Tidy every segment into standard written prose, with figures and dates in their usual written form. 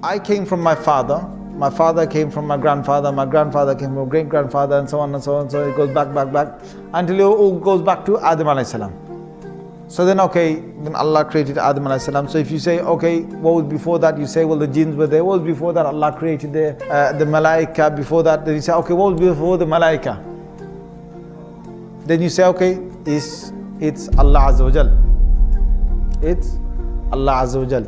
I came from my father came from my grandfather came from great-grandfather, and so on and so on. So it goes back, until it all goes back to Adam alayhi salam. So then then Allah created Adam alayhi salam. So if you say, okay, what was before that? You say, well, the jinns were there. What was before that? Allah created the malaika before that. Then you say, okay, what was before the malaika? Then you say, okay, it's Allah Azza wa Jal. It's Allah Azza wa Jal.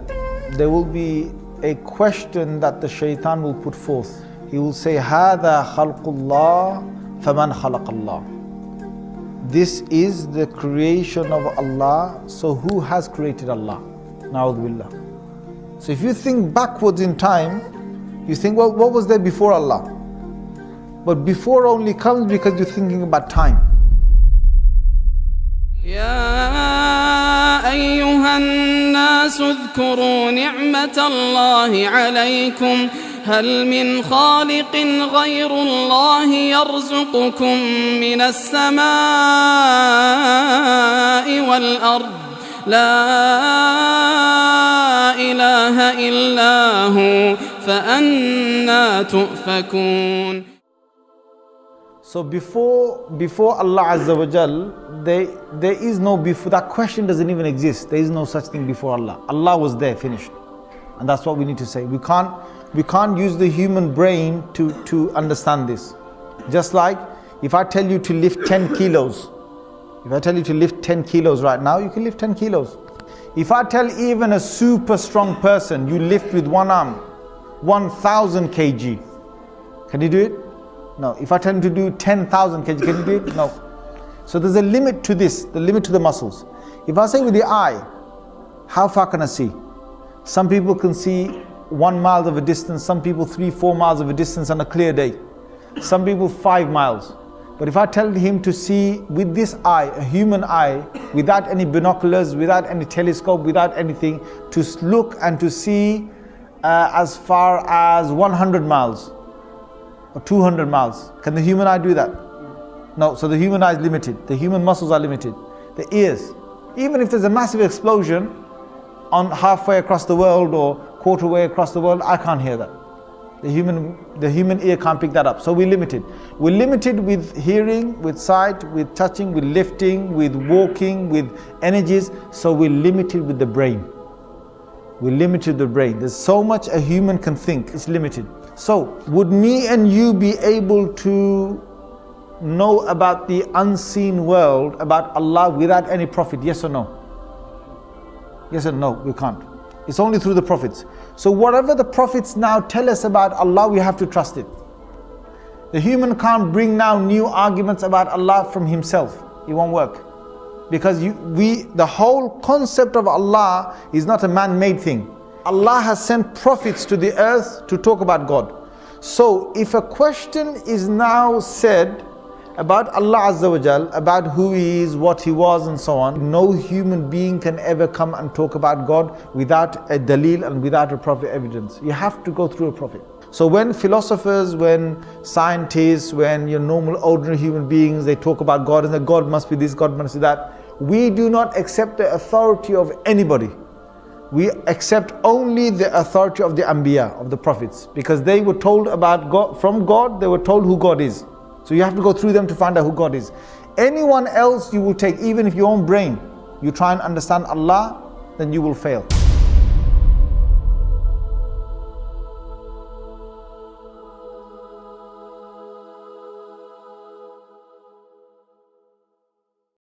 There will be a question that the shaitan will put forth. He will say, هَذَا خَلْقُ اللَّهِ فَمَنْ خَلَقَ اللَّهِ. This is the creation of Allah, so who has created Allah? Na'udhu billah. So if you think backwards in time, you think, well, what was there before Allah? But before only comes because you're thinking about time. يا أيها الناس اذكروا نعمة الله عليكم هل من خالق غير الله يرزقكم من السماء والأرض لا إله إلا هو فأنى تؤفكون. So before Allah Azza wa Jal, there is no before. That question doesn't even exist. There is no such thing before Allah. Allah was there, finished. And that's what we need to say. We can't use the human brain to understand this. Just like if I tell you to lift 10 kilos. If I tell you to lift 10 kilos right now, you can lift 10 kilos. If I tell even a super strong person, you lift with one arm 1,000 kg. Can you do it? No. If I tell him to do 10,000 kg, can you do it? No. So there's a limit to this, the limit to the muscles. If I say with the eye, how far can I see? Some people can see 1 mile of a distance, some people 3-4 miles of a distance on a clear day. Some people 5 miles. But if I tell him to see with this eye, a human eye, without any binoculars, without any telescope, without anything, to look and to see as far as 100 miles or 200 miles. Can the human eye do that? No. So the human eye is limited. The human muscles are limited. The ears. Even if there's a massive explosion on halfway across the world or quarter way across the world, I can't hear that. The human ear can't pick that up. So we're limited. We're limited with hearing, with sight, with touching, with lifting, with walking, with energies. So we're limited with the brain. We're limited with the brain. There's so much a human can think. It's limited. So would me and you be able to know about the unseen world, about Allah, without any prophet? Yes or no? Yes or no? We can't. It's only through the prophets. So whatever the prophets now tell us about Allah, we have to trust it. The human can't bring now new arguments about Allah from himself. It won't work. Because the whole concept of Allah is not a man-made thing. Allah has sent prophets to the earth to talk about God. So if a question is now said about Allah Azza wa Jal, about who He is, what He was and so on, no human being can ever come and talk about God without a dalil and without a prophet evidence. You have to go through a prophet. So when philosophers, when scientists, when your normal ordinary human beings, they talk about God and that God must be this, God must be that, we do not accept the authority of anybody. We accept only the authority of the Anbiya, of the prophets, because they were told about God, from God, they were told who God is. So you have to go through them to find out who God is. Anyone else you will take, even if your own brain, you try and understand Allah, then you will fail.